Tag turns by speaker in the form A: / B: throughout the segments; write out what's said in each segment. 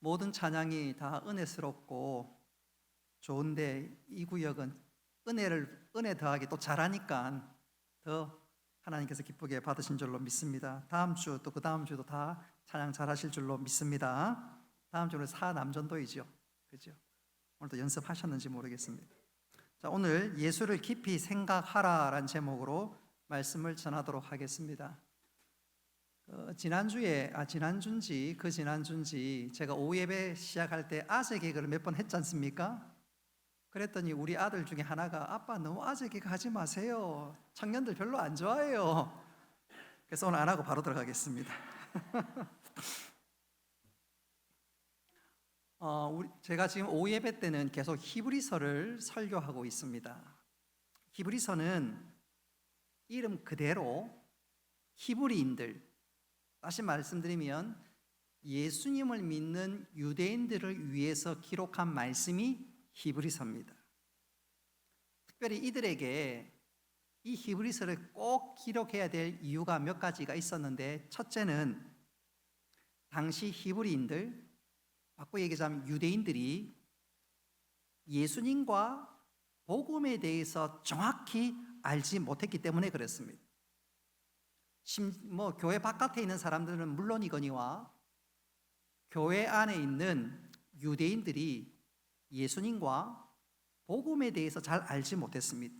A: 모든 찬양이 다 은혜스럽고 좋은데 이 구역은 은혜 더하기 또 잘하니까 더 하나님께서 기쁘게 받으신 줄로 믿습니다. 다음 주 또 그 다음 주도 다 찬양 잘하실 줄로 믿습니다. 다음 주는 사남전도이죠. 그죠? 오늘도 연습하셨는지 모르겠습니다. 자, 오늘 예수를 깊이 생각하라라는 제목으로 말씀을 전하도록 하겠습니다. 지난주인지 제가 오후 예배 시작할 때 아재 개그를 몇 번 했지 않습니까? 그랬더니 우리 아들 중에 하나가 아빠 너무 아재 개그 하지 마세요. 청년들 별로 안 좋아해요. 그래서 오늘 안 하고 바로 들어가겠습니다. 제가 지금 오후 예배 때는 계속 히브리서를 설교하고 있습니다. 히브리서는 이름 그대로 히브리인들, 다시 말씀드리면 예수님을 믿는 유대인들을 위해서 기록한 말씀이 히브리서입니다. 특별히 이들에게 이 히브리서를 꼭 기록해야 될 이유가 몇 가지가 있었는데, 첫째는 당시 히브리인들, 바꾸어 얘기하자면 유대인들이 예수님과 복음에 대해서 정확히 알지 못했기 때문에 그렇습니다. 교회 바깥에 있는 사람들은 물론이거니와 교회 안에 있는 유대인들이 예수님과 복음에 대해서 잘 알지 못했습니다.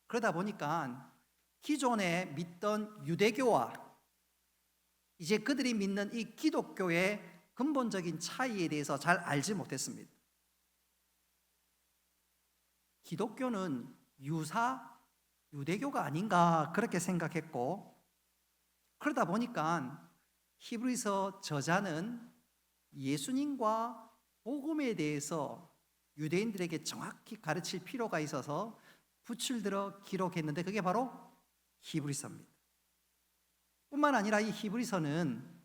A: 그러다 보니까 기존에 믿던 유대교와 이제 그들이 믿는 이 기독교의 근본적인 차이에 대해서 잘 알지 못했습니다. 기독교는 유사 유대교가 아닌가 그렇게 생각했고, 그러다 보니까 히브리서 저자는 예수님과 복음에 대해서 유대인들에게 정확히 가르칠 필요가 있어서 붓을 들어 기록했는데, 그게 바로 히브리서입니다. 뿐만 아니라 이 히브리서는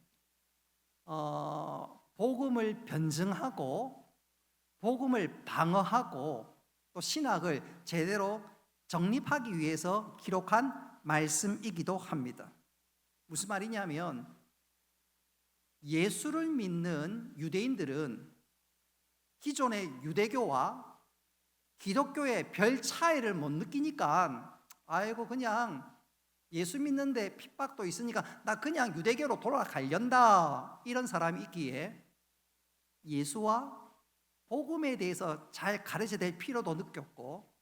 A: 복음을 변증하고 복음을 방어하고 또 신학을 제대로 정립하기 위해서 기록한 말씀이기도 합니다. 무슨 말이냐면, 예수를 믿는 유대인들은 기존의 유대교와 기독교의 별 차이를 못 느끼니까 아이고 그냥 예수 믿는데 핍박도 있으니까 나 그냥 유대교로 돌아가련다, 이런 사람이 있기에 예수와 복음에 대해서 잘 가르쳐야 될 필요도 느꼈고,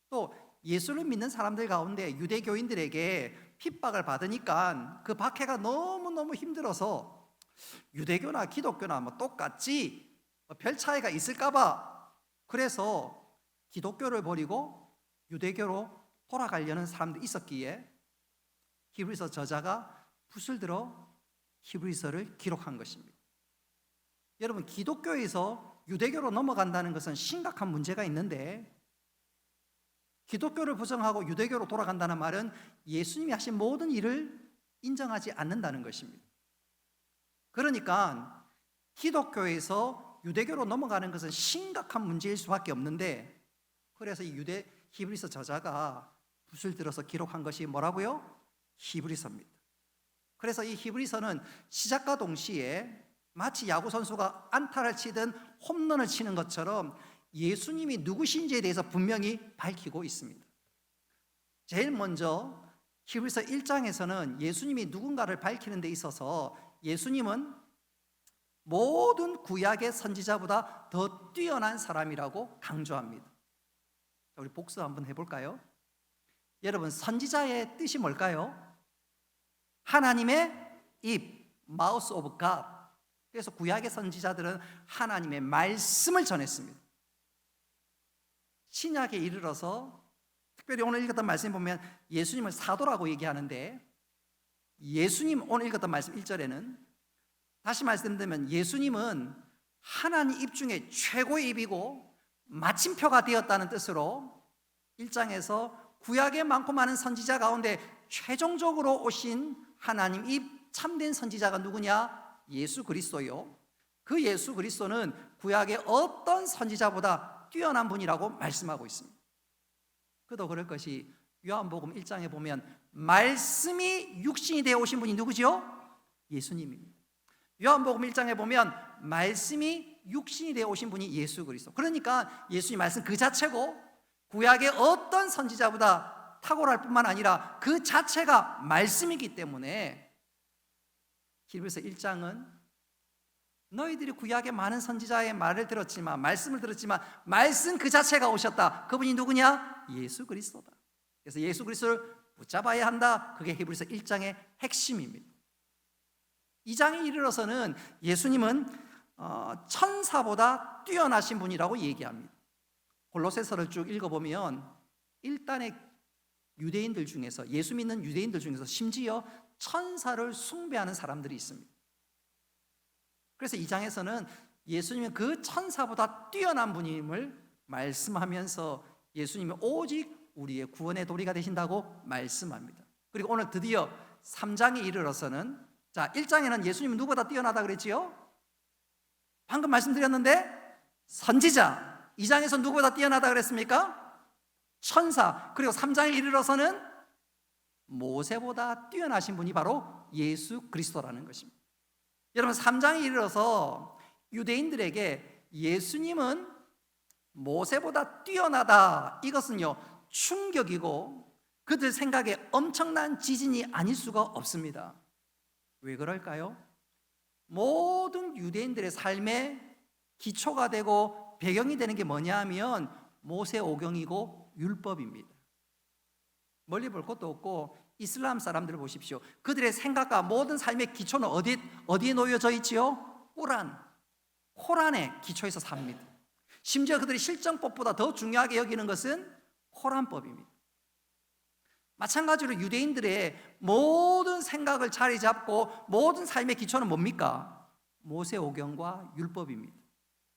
A: 또 예수를 믿는 사람들 가운데 유대교인들에게 핍박을 받으니까 그 박해가 너무너무 힘들어서 유대교나 기독교나 뭐 똑같지 별 차이가 있을까봐, 그래서 기독교를 버리고 유대교로 돌아가려는 사람들이 있었기에 히브리서 저자가 붓을 들어 히브리서를 기록한 것입니다. 여러분, 기독교에서 유대교로 넘어간다는 것은 심각한 문제가 있는데, 기독교를 부정하고 유대교로 돌아간다는 말은 예수님이 하신 모든 일을 인정하지 않는다는 것입니다. 그러니까 기독교에서 유대교로 넘어가는 것은 심각한 문제일 수밖에 없는데, 그래서 이 히브리서 저자가 붓을 들어서 기록한 것이 뭐라고요? 히브리서입니다. 그래서 이 히브리서는 시작과 동시에 마치 야구 선수가 안타를 치든 홈런을 치는 것처럼 예수님이 누구신지에 대해서 분명히 밝히고 있습니다. 제일 먼저 히브리서 1장에서는 예수님이 누군가를 밝히는 데 있어서 예수님은 모든 구약의 선지자보다 더 뛰어난 사람이라고 강조합니다. 우리 복습 한번 해볼까요? 여러분, 선지자의 뜻이 뭘까요? 하나님의 입, mouth of God. 그래서 구약의 선지자들은 하나님의 말씀을 전했습니다. 신약에 이르러서 특별히 오늘 읽었던 말씀 보면 예수님을 사도라고 얘기하는데, 예수님 오늘 읽었던 말씀 1절에는 다시 말씀드리면 예수님은 하나님 입 중에 최고의 입이고 마침표가 되었다는 뜻으로 1장에서 구약의 많고 많은 선지자 가운데 최종적으로 오신 하나님 입 참된 선지자가 누구냐? 예수 그리스도요. 그 예수 그리스도는 구약의 어떤 선지자보다 뛰어난 분이라고 말씀하고 있습니다. 그도 그럴 것이 요한복음 1장에 보면 말씀이 육신이 되어 오신 분이 누구죠? 예수님입니다. 요한복음 1장에 보면 말씀이 육신이 되어 오신 분이 예수 그리스도. 그러니까 예수님 말씀 그 자체고 구약의 어떤 선지자보다 탁월할 뿐만 아니라 그 자체가 말씀이기 때문에 히브리서 1장은 너희들이 구약의 많은 선지자의 말을 들었지만 말씀을 들었지만 말씀 그 자체가 오셨다. 그분이 누구냐? 예수 그리스도다. 그래서 예수 그리스도를 붙잡아야 한다. 그게 히브리서 1장의 핵심입니다. 2장에 이르러서는 예수님은 천사보다 뛰어나신 분이라고 얘기합니다. 골로새서를 쭉 읽어보면 일단의 유대인들 중에서 예수 믿는 유대인들 중에서 심지어 천사를 숭배하는 사람들이 있습니다. 그래서 2장에서는 예수님은 그 천사보다 뛰어난 분임을 말씀하면서 예수님이 오직 우리의 구원의 도리가 되신다고 말씀합니다. 그리고 오늘 드디어 3장에 이르러서는, 자, 1장에는 예수님은 누구보다 뛰어나다 그랬지요? 방금 말씀드렸는데 선지자. 2장에서 누구보다 뛰어나다 그랬습니까? 천사. 그리고 3장에 이르러서는 모세보다 뛰어나신 분이 바로 예수 그리스도라는 것입니다. 여러분, 3장에 이르러서 유대인들에게 예수님은 모세보다 뛰어나다, 이것은요 충격이고 그들 생각에 엄청난 지진이 아닐 수가 없습니다. 왜 그럴까요? 모든 유대인들의 삶의 기초가 되고 배경이 되는 게 뭐냐 하면 모세오경이고 율법입니다. 멀리 볼 것도 없고 이슬람 사람들을 보십시오. 그들의 생각과 모든 삶의 기초는 어디에 놓여져 있지요? 코란의 기초에서 삽니다. 심지어 그들의 실정법보다 더 중요하게 여기는 것은 코란법입니다. 마찬가지로 유대인들의 모든 생각을 자리 잡고 모든 삶의 기초는 뭡니까? 모세오경과 율법입니다.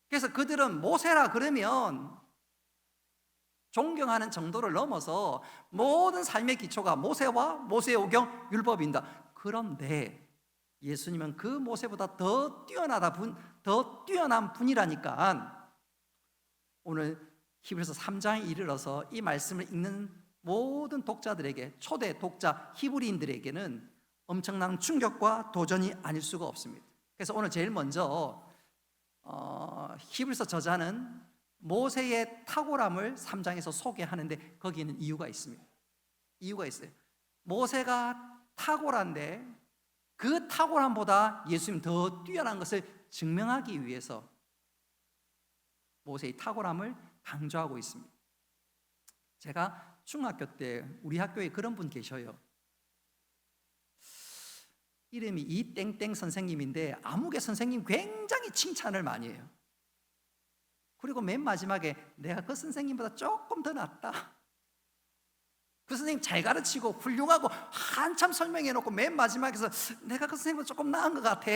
A: 그래서 그들은 모세라 그러면 존경하는 정도를 넘어서 모든 삶의 기초가 모세와 모세오경 율법입니다. 그런데 예수님은 그 모세보다 더 뛰어난 분이라니까 오늘 히브리서 3장에 이르러서 이 말씀을 읽는 모든 독자들에게, 초대 독자 히브리인들에게는 엄청난 충격과 도전이 아닐 수가 없습니다. 그래서 오늘 제일 먼저 히브리서 저자는 모세의 탁월함을 3장에서 소개하는데 거기에는 이유가 있습니다. 이유가 있어요. 모세가 탁월한데 그 탁월함보다 예수님 더 뛰어난 것을 증명하기 위해서 모세의 탁월함을 강조하고 있습니다. 제가 중학교 때 우리 학교에 그런 분 계셔요. 이름이 이땡땡 선생님인데 아무개 선생님 굉장히 칭찬을 많이 해요. 그리고 맨 마지막에 내가 그 선생님보다 조금 더 낫다, 그 선생님 잘 가르치고 훌륭하고 한참 설명해 놓고 맨 마지막에서 내가 그 선생님보다 조금 나은 것 같아.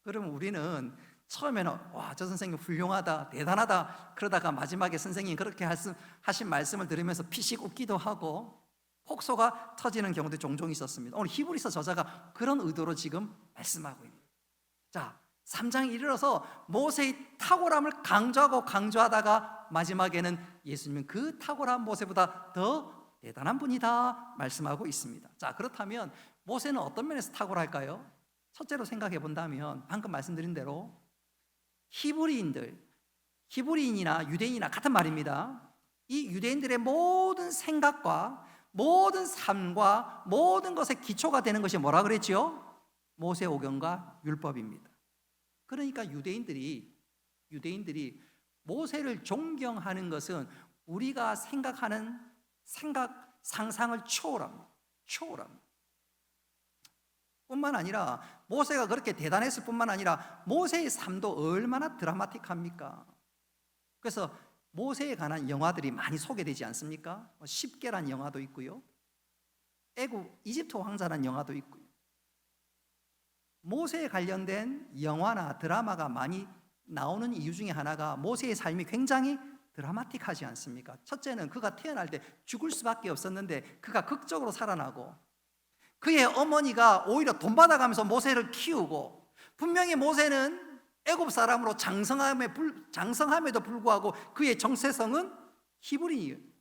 A: 그러면 우리는 처음에는 와, 저 선생님 훌륭하다, 대단하다, 그러다가 마지막에 선생님이 그렇게 하신 말씀을 들으면서 피식 웃기도 하고 폭소가 터지는 경우도 종종 있었습니다. 오늘 히브리서 저자가 그런 의도로 지금 말씀하고 있습니다. 자, 3장에 이르러서 모세의 탁월함을 강조하다가 마지막에는 예수님은 그 탁월한 모세보다 더 대단한 분이다 말씀하고 있습니다. 자, 그렇다면 모세는 어떤 면에서 탁월할까요? 첫째로 생각해 본다면 방금 말씀드린 대로 히브리인이나 유대인이나 같은 말입니다. 이 유대인들의 모든 생각과 모든 삶과 모든 것의 기초가 되는 것이 뭐라 그랬지요? 모세오경과 율법입니다. 그러니까 유대인들이 모세를 존경하는 것은 우리가 생각하는 상상을 초월합니다. 뿐만 아니라 모세가 그렇게 대단했을 뿐만 아니라 모세의 삶도 얼마나 드라마틱합니까? 그래서 모세에 관한 영화들이 많이 소개되지 않습니까? 십계란 영화도 있고요, 이집트 왕자라는 영화도 있고요. 모세에 관련된 영화나 드라마가 많이 나오는 이유 중에 하나가 모세의 삶이 굉장히 드라마틱하지 않습니까? 첫째는 그가 태어날 때 죽을 수밖에 없었는데 그가 극적으로 살아나고, 그의 어머니가 오히려 돈 받아가면서 모세를 키우고, 분명히 모세는 애굽 사람으로 장성함에도 불구하고 그의 정체성은 히브리인.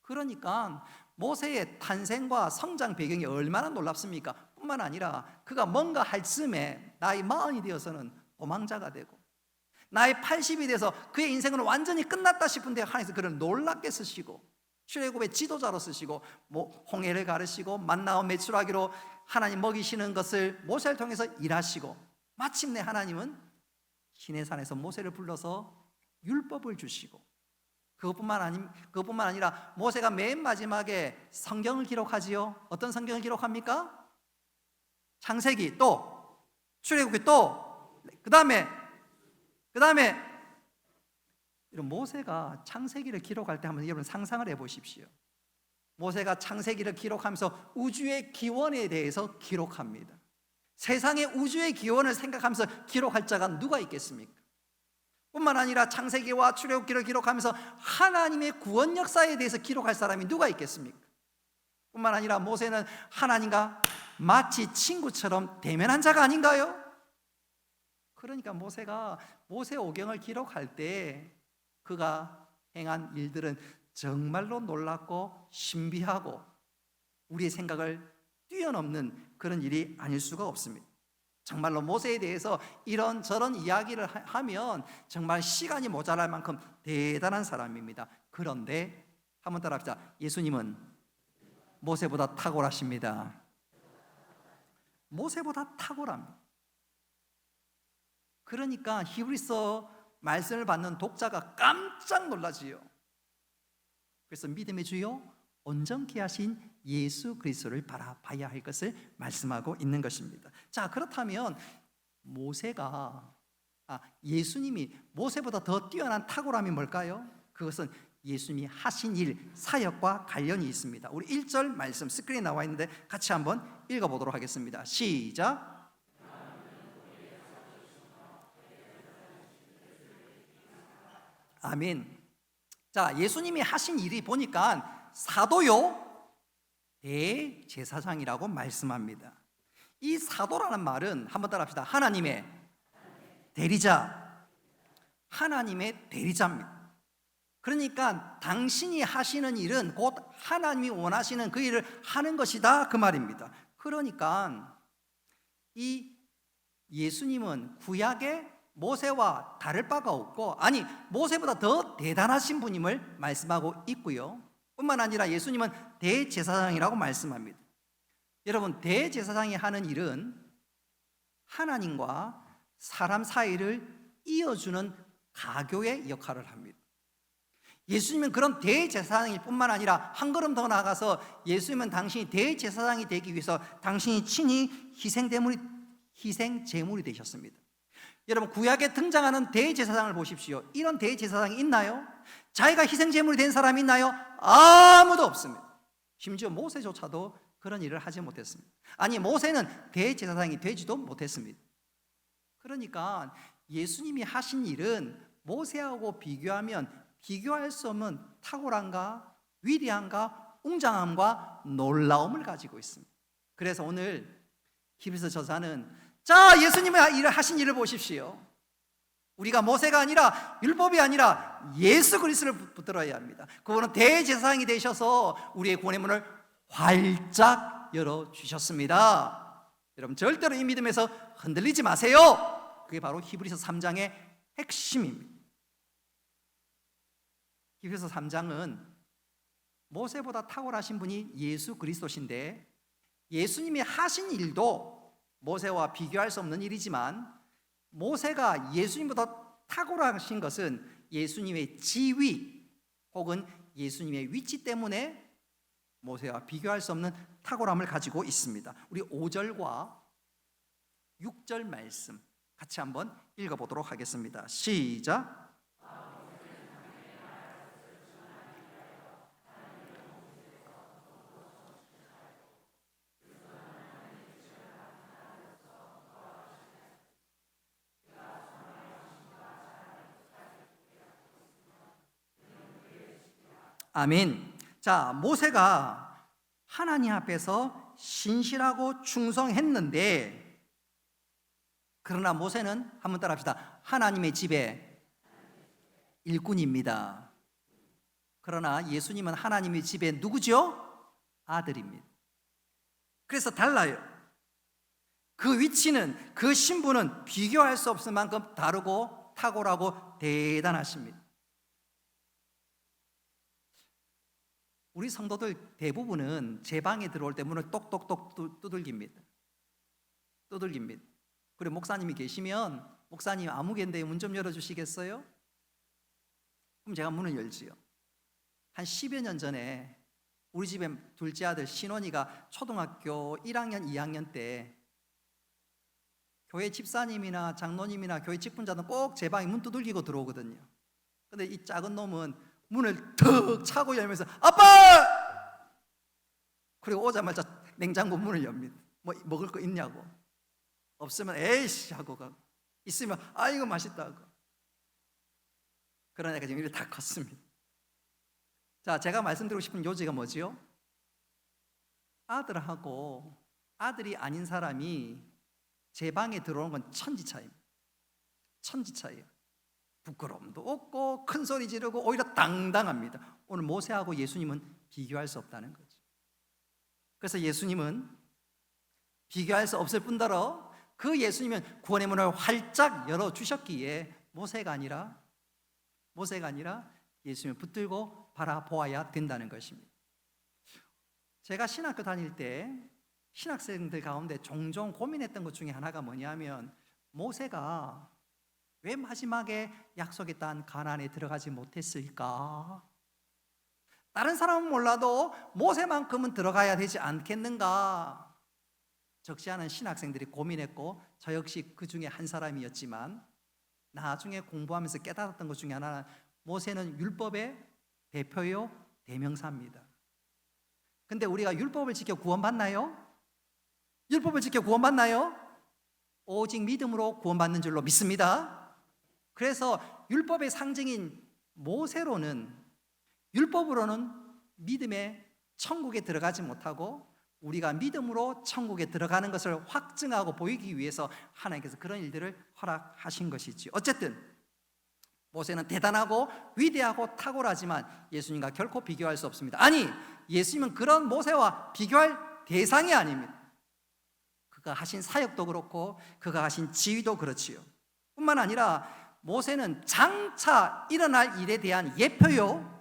A: 그러니까 모세의 탄생과 성장 배경이 얼마나 놀랍습니까? 뿐만 아니라 그가 뭔가 할 즈음에 나이 40이 되어서는 도망자가 되고, 나이 80이 돼서 그의 인생은 완전히 끝났다 싶은데 하나님께서 그를 놀랍게 쓰시고, 출애굽의 지도자로 쓰시고, 홍해를 가르시고 만나와 메추라기로 하나님 먹이시는 것을 모세를 통해서 일하시고, 마침내 하나님은 시내산에서 모세를 불러서 율법을 주시고, 그것뿐만 아니라 모세가 맨 마지막에 성경을 기록하지요. 어떤 성경을 기록합니까? 창세기, 또 출애굽기, 또 그 다음에 이런 모세가 창세기를 기록할 때 한번 여러분 상상을 해보십시오. 모세가 창세기를 기록하면서 우주의 기원에 대해서 기록합니다. 세상의 우주의 기원을 생각하면서 기록할 자가 누가 있겠습니까? 뿐만 아니라 창세기와 출애굽기를 기록하면서 하나님의 구원 역사에 대해서 기록할 사람이 누가 있겠습니까? 뿐만 아니라 모세는 하나님과 마치 친구처럼 대면한 자가 아닌가요? 그러니까 모세가 모세오경을 기록할 때 그가 행한 일들은 정말로 놀랍고 신비하고 우리의 생각을 뛰어넘는 그런 일이 아닐 수가 없습니다. 정말로 모세에 대해서 이런저런 이야기를 하면 정말 시간이 모자랄 만큼 대단한 사람입니다. 그런데 한번 따라합시다. 예수님은 모세보다 탁월하십니다. 모세보다 탁월합니다. 그러니까 히브리서 말씀을 받는 독자가 깜짝 놀라지요. 그래서 믿음의 주요 온전케 하신 예수 그리스도를 바라봐야 할 것을 말씀하고 있는 것입니다. 자, 그렇다면 예수님이 모세보다 더 뛰어난 탁월함이 뭘까요? 그것은 예수님이 하신 일, 사역과 관련이 있습니다. 우리 1절 말씀 스크린에 나와 있는데 같이 한번 읽어보도록 하겠습니다. 시작. 아멘. 자, 예수님이 하신 일이 보니까 사도요 대제사장이라고 말씀합니다. 이 사도라는 말은 한번 따라합시다. 하나님의 대리자, 하나님의 대리자입니다. 그러니까 당신이 하시는 일은 곧 하나님이 원하시는 그 일을 하는 것이다, 그 말입니다. 그러니까 이 예수님은 구약의 모세와 다를 바가 없고, 아니 모세보다 더 대단하신 분임을 말씀하고 있고요. 뿐만 아니라 예수님은 대제사장이라고 말씀합니다. 여러분, 대제사장이 하는 일은 하나님과 사람 사이를 이어주는 가교의 역할을 합니다. 예수님은 그런 대제사장일 뿐만 아니라 한 걸음 더 나아가서 예수님은 당신이 대제사장이 되기 위해서 당신이 친히 희생제물이 되셨습니다. 여러분, 구약에 등장하는 대제사장을 보십시오. 이런 대제사장이 있나요? 자기가 희생제물이 된 사람이 있나요? 아무도 없습니다. 심지어 모세조차도 그런 일을 하지 못했습니다. 아니, 모세는 대제사장이 되지도 못했습니다. 그러니까 예수님이 하신 일은 모세하고 비교하면 비교할 수 없는 탁월함과 위대함과 웅장함과 놀라움을 가지고 있습니다. 그래서 오늘 히브리서 저자는 자, 예수님의 하신 일을 보십시오. 우리가 모세가 아니라 율법이 아니라 예수 그리스도를 붙들어야 합니다. 그분은 대제사장이 되셔서 우리의 구원의 문을 활짝 열어주셨습니다. 여러분, 절대로 이 믿음에서 흔들리지 마세요. 그게 바로 히브리서 3장의 핵심입니다. 히브리서 3장은 모세보다 탁월하신 분이 예수 그리스도신데, 예수님이 하신 일도 모세와 비교할 수 없는 일이지만 모세가 예수님보다 탁월하신 것은 예수님의 지위 혹은 예수님의 위치 때문에 모세와 비교할 수 없는 탁월함을 가지고 있습니다. 우리 5절과 6절 말씀 같이 한번 읽어보도록 하겠습니다. 시작. 아멘. 자, 모세가 하나님 앞에서 신실하고 충성했는데, 그러나 모세는 한번 따라합시다. 하나님의 집의 일꾼입니다. 그러나 예수님은 하나님의 집의 누구죠? 아들입니다. 그래서 달라요. 그 위치는, 그 신분은 비교할 수 없을 만큼 다르고 탁월하고 대단하십니다. 우리 성도들 대부분은 제 방에 들어올 때 문을 똑똑똑 두들깁니다. 그리고 목사님이 계시면 목사님 아무개인데 문 좀 열어주시겠어요? 그럼 제가 문을 열지요. 한 10여 년 전에 우리 집에 둘째 아들 신원이가 초등학교 1학년, 2학년 때 교회 집사님이나 장로님이나 교회 직분자는 꼭 제 방에 문 두들기고 들어오거든요. 근데 이 작은 놈은 문을 턱 차고 열면서 아빠! 그리고 오자마자 냉장고 문을 엽니다. 뭐 먹을 거 있냐고. 없으면 에이씨 하고 가고, 있으면 이거 맛있다 하고. 그런 애가 지금 이렇게 다 컸습니다. 자, 제가 말씀드리고 싶은 요지가 뭐지요? 아들하고 아들이 아닌 사람이 제 방에 들어오는 건 천지차이입니다. 천지차이예요. 부끄러움도 없고 큰 소리 지르고 오히려 당당합니다. 오늘 모세하고 예수님은 비교할 수 없다는 거죠. 그래서 예수님은 비교할 수 없을 뿐더러 그 예수님은 구원의 문을 활짝 열어주셨기에 모세가 아니라 예수님을 붙들고 바라보아야 된다는 것입니다. 제가 신학교 다닐 때 신학생들 가운데 종종 고민했던 것 중에 하나가 뭐냐면, 모세가 왜 마지막에 약속에 딴 가나안에 들어가지 못했을까? 다른 사람은 몰라도 모세만큼은 들어가야 되지 않겠는가? 적지 않은 신학생들이 고민했고 저 역시 그 중에 한 사람이었지만, 나중에 공부하면서 깨달았던 것 중에 하나는 모세는 율법의 대표요 대명사입니다. 근데 우리가 율법을 지켜 구원받나요? 율법을 지켜 구원받나요? 오직 믿음으로 구원받는 줄로 믿습니다. 그래서 율법의 상징인 모세로는, 율법으로는 믿음의 천국에 들어가지 못하고 우리가 믿음으로 천국에 들어가는 것을 확증하고 보이기 위해서 하나님께서 그런 일들을 허락하신 것이지. 어쨌든 모세는 대단하고 위대하고 탁월하지만 예수님과 결코 비교할 수 없습니다. 아니, 예수님은 그런 모세와 비교할 대상이 아닙니다. 그가 하신 사역도 그렇고 그가 하신 지위도 그렇지요. 뿐만 아니라 모세는 장차 일어날 일에 대한 예표요,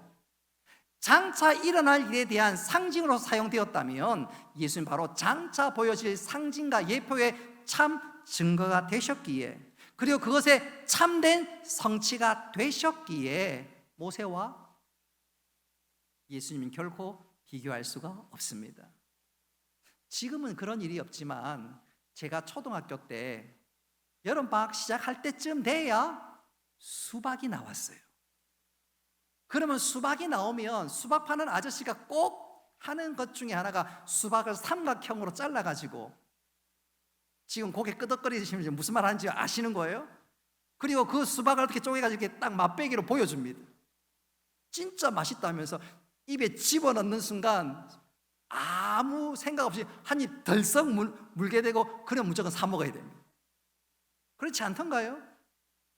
A: 장차 일어날 일에 대한 상징으로 사용되었다면 예수님 바로 장차 보여질 상징과 예표의 참 증거가 되셨기에, 그리고 그것에 참된 성취가 되셨기에 모세와 예수님은 결코 비교할 수가 없습니다. 지금은 그런 일이 없지만 제가 초등학교 때 여름방학 시작할 때쯤 돼야 수박이 나왔어요. 그러면 수박이 나오면 수박 파는 아저씨가 꼭 하는 것 중에 하나가 수박을 삼각형으로 잘라가지고, 지금 고개 끄덕거리시면 무슨 말 하는지 아시는 거예요? 그리고 그 수박을 이렇게 쪼개가지고 이렇게 딱 맛배기로 보여줍니다. 진짜 맛있다면서 입에 집어넣는 순간 아무 생각 없이 한 입 덜썩 물게 되고, 그럼 무조건 사 먹어야 됩니다. 그렇지 않던가요?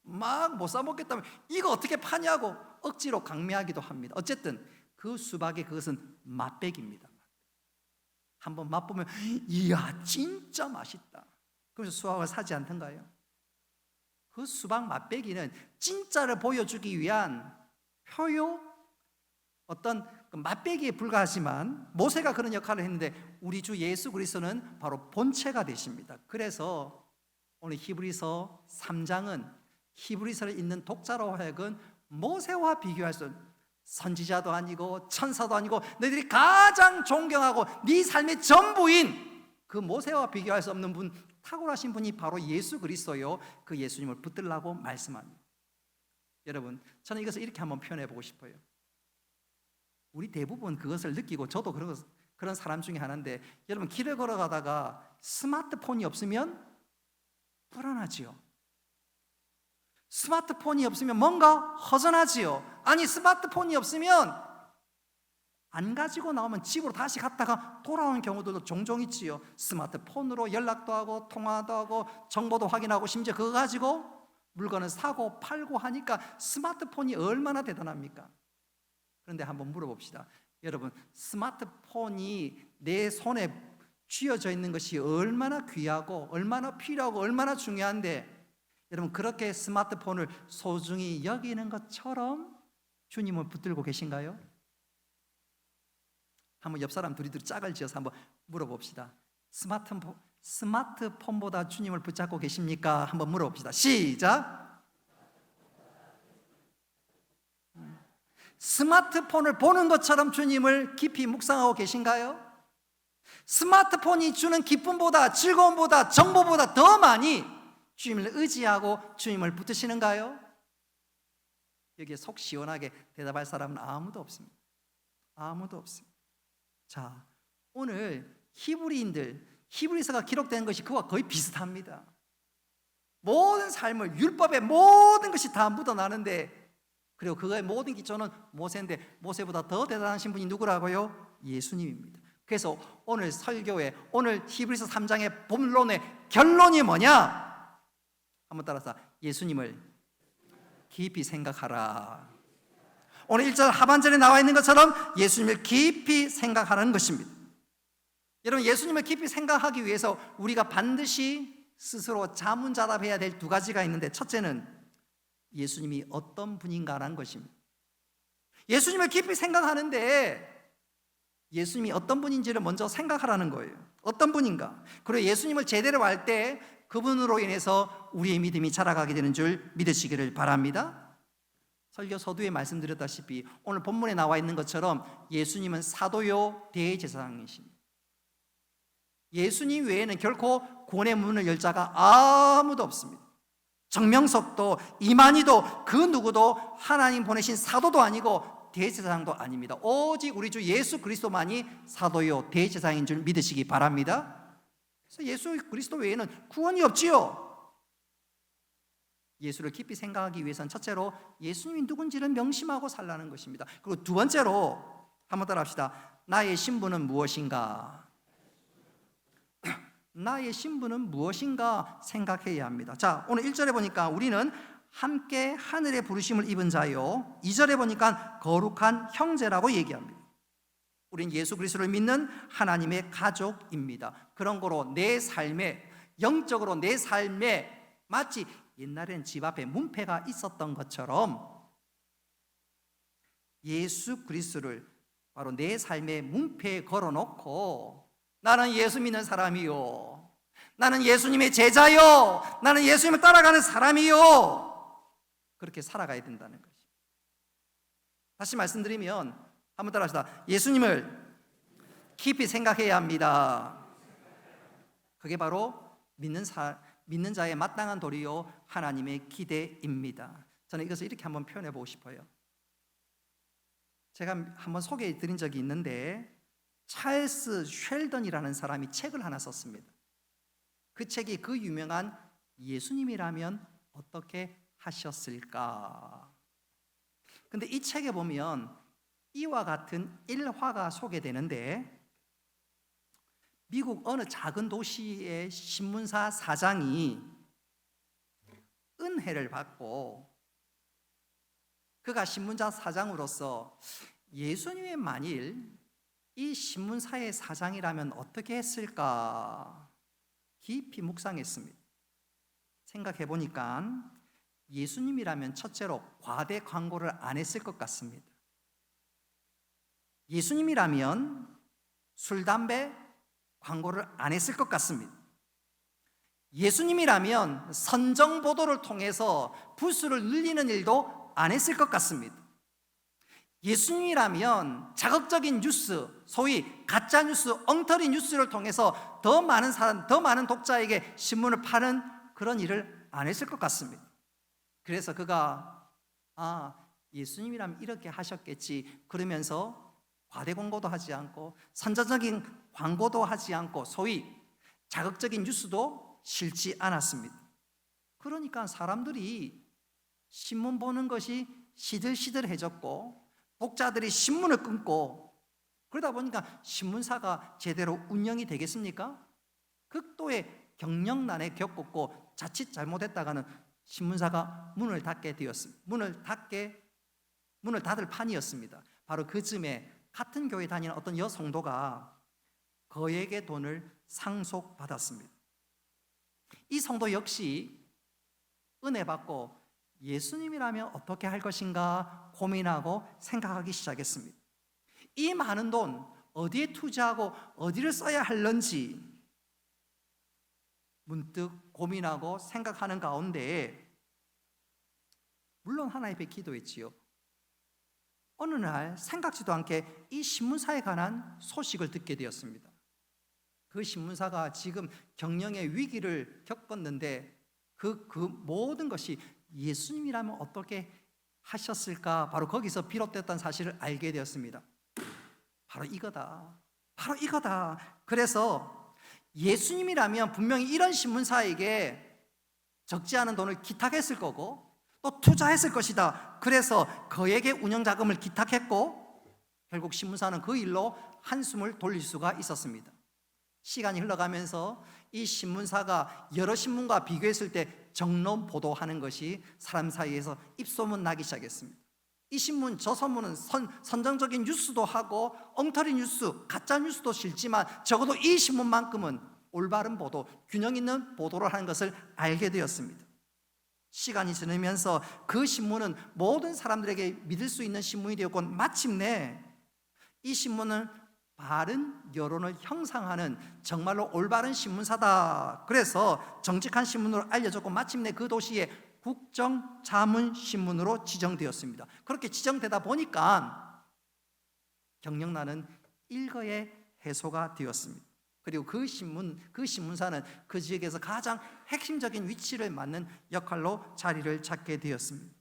A: 막 못 사 먹겠다면 이거 어떻게 파냐고 억지로 강매하기도 합니다. 어쨌든 그 수박의 그것은 맛배기입니다. 한번 맛보면 이야 진짜 맛있다. 그래서 수박을 사지 않던가요? 그 수박 맛배기는 진짜를 보여주기 위한 표요, 어떤 맛배기에 불과하지만 모세가 그런 역할을 했는데 우리 주 예수 그리스도는 바로 본체가 되십니다. 그래서 오늘 히브리서 3장은 히브리서를 읽는 독자로 하여금 모세와 비교할 수 없는, 선지자도 아니고 천사도 아니고 너희들이 가장 존경하고 네 삶의 전부인 그 모세와 비교할 수 없는 분, 탁월하신 분이 바로 예수 그리스도요. 그 예수님을 붙들라고 말씀합니다. 여러분, 저는 이것을 이렇게 한번 표현해 보고 싶어요. 우리 대부분 그것을 느끼고 저도 그런 사람 중에 하나인데, 여러분 길을 걸어가다가 스마트폰이 없으면 불안하지요. 스마트폰이 없으면 뭔가 허전하지요. 아니, 스마트폰이 없으면 안 가지고 나오면 집으로 다시 갔다가 돌아오는 경우들도 종종 있지요. 스마트폰으로 연락도 하고 통화도 하고 정보도 확인하고 심지어 그거 가지고 물건을 사고 팔고 하니까 스마트폰이 얼마나 대단합니까? 그런데 한번 물어봅시다. 여러분, 스마트폰이 내 손에 쥐어져 있는 것이 얼마나 귀하고 얼마나 필요하고 얼마나 중요한데, 여러분 그렇게 스마트폰을 소중히 여기는 것처럼 주님을 붙들고 계신가요? 한번 옆 사람 둘이 짝을 지어서 한번 물어봅시다. 스마트폰보다 주님을 붙잡고 계십니까? 한번 물어봅시다. 시작. 스마트폰을 보는 것처럼 주님을 깊이 묵상하고 계신가요? 스마트폰이 주는 기쁨보다, 즐거움보다, 정보보다 더 많이 주님을 의지하고 주님을 붙드시는가요? 여기에 속 시원하게 대답할 사람은 아무도 없습니다. 아무도 없습니다. 자, 오늘 히브리서가 기록된 것이 그와 거의 비슷합니다. 모든 삶을, 율법의 모든 것이 다 묻어나는데, 그리고 그거의 모든 기초는 모세인데, 모세보다 더 대단하신 분이 누구라고요? 예수님입니다. 그래서 오늘 설교에, 오늘 히브리서 3장의 본론의 결론이 뭐냐? 한번 따라서, 예수님을 깊이 생각하라. 오늘 1절 하반절에 나와 있는 것처럼 예수님을 깊이 생각하는 것입니다. 여러분, 예수님을 깊이 생각하기 위해서 우리가 반드시 스스로 자문자답해야 될 두 가지가 있는데, 첫째는 예수님이 어떤 분인가라는 것입니다. 예수님을 깊이 생각하는데 예수님이 어떤 분인지를 먼저 생각하라는 거예요. 어떤 분인가? 그리고 예수님을 제대로 알 때 그분으로 인해서 우리의 믿음이 자라가게 되는 줄 믿으시기를 바랍니다. 설교 서두에 말씀드렸다시피 오늘 본문에 나와 있는 것처럼 예수님은 사도요 대제사장이십니다. 예수님 외에는 결코 구원의 문을 열 자가 아무도 없습니다. 정명석도 이만희도 그 누구도 하나님 보내신 사도도 아니고 대제사장도 아닙니다. 오직 우리 주 예수 그리스도만이 사도요 대제사장인 줄 믿으시기 바랍니다. 그래서 예수 그리스도 외에는 구원이 없지요. 예수를 깊이 생각하기 위해서는 첫째로 예수님이 누군지를 명심하고 살라는 것입니다. 그리고 두 번째로 한번 따라 합시다. 나의 신분은 무엇인가? 나의 신분은 무엇인가 생각해야 합니다. 자, 오늘 1절에 보니까 우리는 함께 하늘의 부르심을 입은 자요, 2절에 보니까 거룩한 형제라고 얘기합니다. 우린 예수 그리스도를 믿는 하나님의 가족입니다. 그런 거로 내 삶에, 영적으로 내 삶에 마치 옛날에는 집 앞에 문패가 있었던 것처럼 예수 그리스도를 바로 내 삶의 문패에 걸어놓고 나는 예수 믿는 사람이요, 나는 예수님의 제자요, 나는 예수님을 따라가는 사람이요, 그렇게 살아가야 된다는 것이. 다시 말씀드리면 한번 따라합시다. 예수님을 깊이 생각해야 합니다. 그게 바로 믿는 자의 마땅한 도리요 하나님의 기대입니다. 저는 이것을 이렇게 한번 표현해 보고 싶어요. 제가 한번 소개해 드린 적이 있는데, 찰스 쉘던이라는 사람이 책을 하나 썼습니다. 그 책이 그 유명한 예수님이라면 어떻게 하셨을까? 근데 이 책에 보면 이와 같은 일화가 소개되는데, 미국 어느 작은 도시의 신문사 사장이 은혜를 받고 그가 신문사 사장으로서 예수님이 만일 이 신문사의 사장이라면 어떻게 했을까 깊이 묵상했습니다. 생각해 보니까 예수님이라면 첫째로 과대 광고를 안 했을 것 같습니다. 예수님이라면 술, 담배 광고를 안 했을 것 같습니다. 예수님이라면 선정 보도를 통해서 부수를 늘리는 일도 안 했을 것 같습니다. 예수님이라면 자극적인 뉴스, 소위 가짜 뉴스, 엉터리 뉴스를 통해서 더 많은 사람, 더 많은 독자에게 신문을 파는 그런 일을 안 했을 것 같습니다. 그래서 그가 예수님이라면 이렇게 하셨겠지 그러면서 과대 광고도 하지 않고 선전적인 광고도 하지 않고 소위 자극적인 뉴스도 실지 않았습니다. 그러니까 사람들이 신문 보는 것이 시들시들해졌고 독자들이 신문을 끊고, 그러다 보니까 신문사가 제대로 운영이 되겠습니까? 극도의 경영난에 겪었고 자칫 잘못했다가는 신문사가 문을 닫게 되었습니다. 문을 닫을 판이었습니다. 바로 그 즈음에 같은 교회 다니는 어떤 여성도가 거액의 돈을 상속받았습니다. 이 성도 역시 은혜 받고 예수님이라면 어떻게 할 것인가 고민하고 생각하기 시작했습니다. 이 많은 돈 어디에 투자하고 어디를 써야 할런지 문득 고민하고 생각하는 가운데 물론 하나님 앞에 기도했지요. 어느 날 생각지도 않게 이 신문사에 관한 소식을 듣게 되었습니다. 그 신문사가 지금 경영의 위기를 겪었는데 그 모든 것이 예수님이라면 어떻게 하셨을까? 바로 거기서 비롯됐다는 사실을 알게 되었습니다. 바로 이거다. 바로 이거다. 그래서 예수님이라면 분명히 이런 신문사에게 적지 않은 돈을 기탁했을 거고 또 투자했을 것이다. 그래서 그에게 운영자금을 기탁했고 결국 신문사는 그 일로 한숨을 돌릴 수가 있었습니다. 시간이 흘러가면서 이 신문사가 여러 신문과 비교했을 때 정론 보도하는 것이 사람 사이에서 입소문 나기 시작했습니다. 이 신문 저 신문은 선정적인 뉴스도 하고 엉터리 뉴스, 가짜 뉴스도 실지만 적어도 이 신문만큼은 올바른 보도, 균형 있는 보도를 하는 것을 알게 되었습니다. 시간이 지나면서 그 신문은 모든 사람들에게 믿을 수 있는 신문이 되었고 마침내 이 신문은 바른 여론을 형성하는 정말로 올바른 신문사다. 그래서 정직한 신문으로 알려졌고 마침내 그 도시의 국정자문신문으로 지정되었습니다. 그렇게 지정되다 보니까 경영난은 일거에 해소가 되었습니다. 그리고 그 신문사는 그 지역에서 가장 핵심적인 위치를 맡는 역할로 자리를 찾게 되었습니다.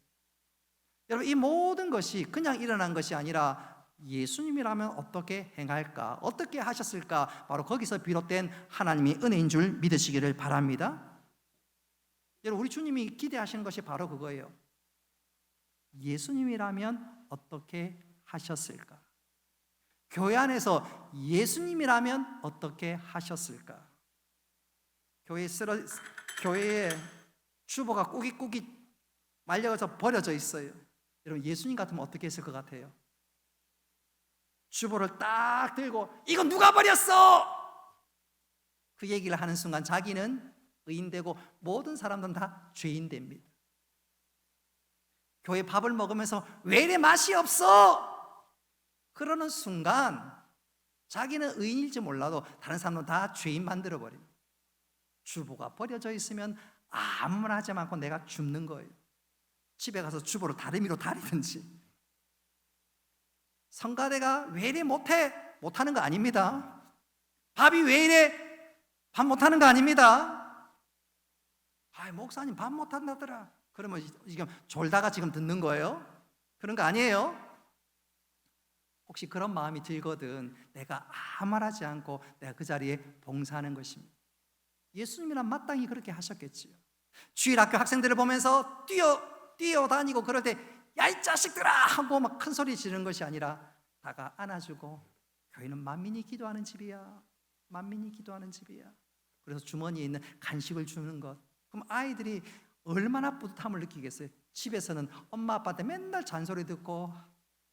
A: 여러분, 이 모든 것이 그냥 일어난 것이 아니라 예수님이라면 어떻게 행할까? 어떻게 하셨을까? 바로 거기서 비롯된 하나님의 은혜인 줄 믿으시기를 바랍니다. 여러분, 우리 주님이 기대하시는 것이 바로 그거예요. 예수님이라면 어떻게 하셨을까? 교회 안에서 예수님이라면 어떻게 하셨을까? 교회에 주보가 꾸깃꾸깃 말려서 버려져 있어요. 여러분, 예수님 같으면 어떻게 했을 것 같아요? 주보를 딱 들고 이거 누가 버렸어? 그 얘기를 하는 순간 자기는 의인되고 모든 사람들은 다 죄인 됩니다. 교회 밥을 먹으면서 왜 이래 맛이 없어? 그러는 순간 자기는 의인일지 몰라도 다른 사람은 다 죄인 만들어버립니다. 주보가 버려져 있으면 아무 말 하지 않고 내가 줍는 거예요. 집에 가서 주보를 다리미로 다리든지. 성가대가 왜 이래 못하는 거 아닙니다. 밥이 왜 이래 밥 못하는 거 아닙니다. 목사님 밥 못한다더라. 그러면 지금 졸다가 지금 듣는 거예요? 그런 거 아니에요? 혹시 그런 마음이 들거든 내가 아무 말 하지 않고 내가 그 자리에 봉사하는 것입니다. 예수님이란 마땅히 그렇게 하셨겠지요. 주일학교 학생들을 보면서 뛰어다니고 그럴 때 야 이 자식들아 하고 막 큰 소리 지르는 것이 아니라 다가 안아주고 교회는 만민이 기도하는 집이야. 만민이 기도하는 집이야. 그래서 주머니에 있는 간식을 주는 것. 그럼 아이들이 얼마나 뿌듯함을 느끼겠어요. 집에서는 엄마 아빠한테 맨날 잔소리 듣고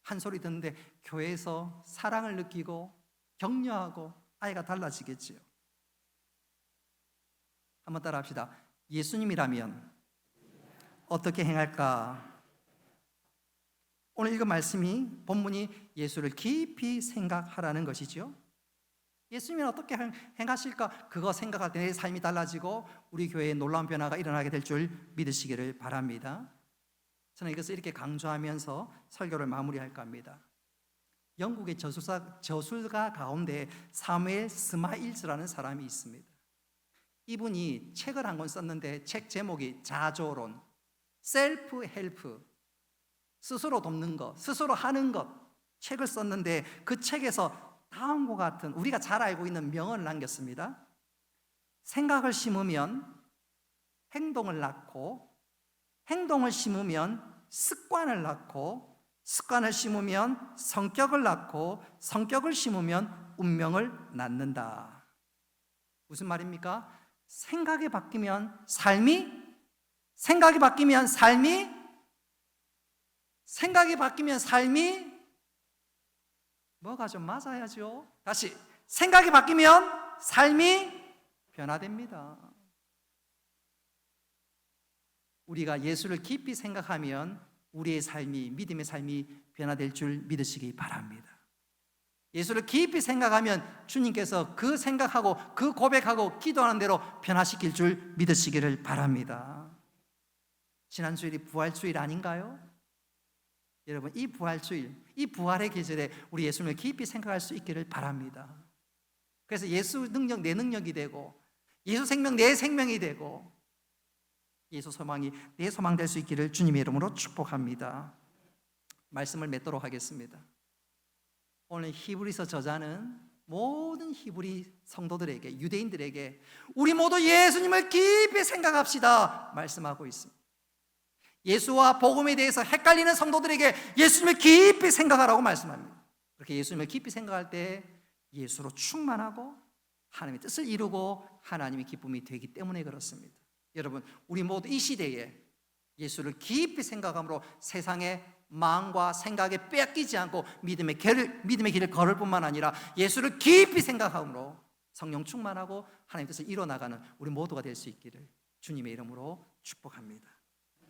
A: 한 소리 듣는데 교회에서 사랑을 느끼고 격려하고 아이가 달라지겠지요. 한번 따라 합시다. 예수님이라면 어떻게 행할까? 오늘 읽은 말씀이 본문이 예수를 깊이 생각하라는 것이죠. 예수님은 어떻게 행하실까? 그거 생각할 때 내 삶이 달라지고 우리 교회에 놀라운 변화가 일어나게 될 줄 믿으시기를 바랍니다. 저는 이것을 이렇게 강조하면서 설교를 마무리할까 합니다. 영국의 저술가 가운데 사무엘 스마일즈라는 사람이 있습니다. 이분이 책을 한 권 썼는데 책 제목이 자조론, 셀프 헬프, 스스로 돕는 것, 스스로 하는 것 책을 썼는데 그 책에서 다음과 같은 우리가 잘 알고 있는 명언을 남겼습니다. 생각을 심으면 행동을 낳고 행동을 심으면 습관을 낳고 습관을 심으면 성격을 낳고 성격을 심으면 운명을 낳는다. 무슨 말입니까? 생각이 바뀌면 삶이 뭐가 좀 맞아야죠. 다시 생각이 바뀌면 삶이 변화됩니다. 우리가 예수를 깊이 생각하면 우리의 삶이, 믿음의 삶이 변화될 줄 믿으시기 바랍니다. 예수를 깊이 생각하면 주님께서 그 생각하고 그 고백하고 기도하는 대로 변화시킬 줄 믿으시기를 바랍니다. 지난 주일이 부활주일 아닌가요? 여러분, 이 부활주일, 이 부활의 계절에 우리 예수님을 깊이 생각할 수 있기를 바랍니다. 그래서 예수 능력 내 능력이 되고, 예수 생명 내 생명이 되고, 예수 소망이 내 소망 될 수 있기를 주님의 이름으로 축복합니다. 말씀을 맺도록 하겠습니다. 오늘 히브리서 저자는 모든 히브리 성도들에게, 유대인들에게 우리 모두 예수님을 깊이 생각합시다 말씀하고 있습니다. 예수와 복음에 대해서 헷갈리는 성도들에게 예수님을 깊이 생각하라고 말씀합니다. 그렇게 예수님을 깊이 생각할 때 예수로 충만하고 하나님의 뜻을 이루고 하나님의 기쁨이 되기 때문에 그렇습니다. 여러분, 우리 모두 이 시대에 예수를 깊이 생각함으로 세상의 마음과 생각에 빼앗기지 않고 믿음의 길을 걸을 뿐만 아니라 예수를 깊이 생각함으로 성령 충만하고 하나님의 뜻을 이뤄나가는 우리 모두가 될 수 있기를 주님의 이름으로 축복합니다.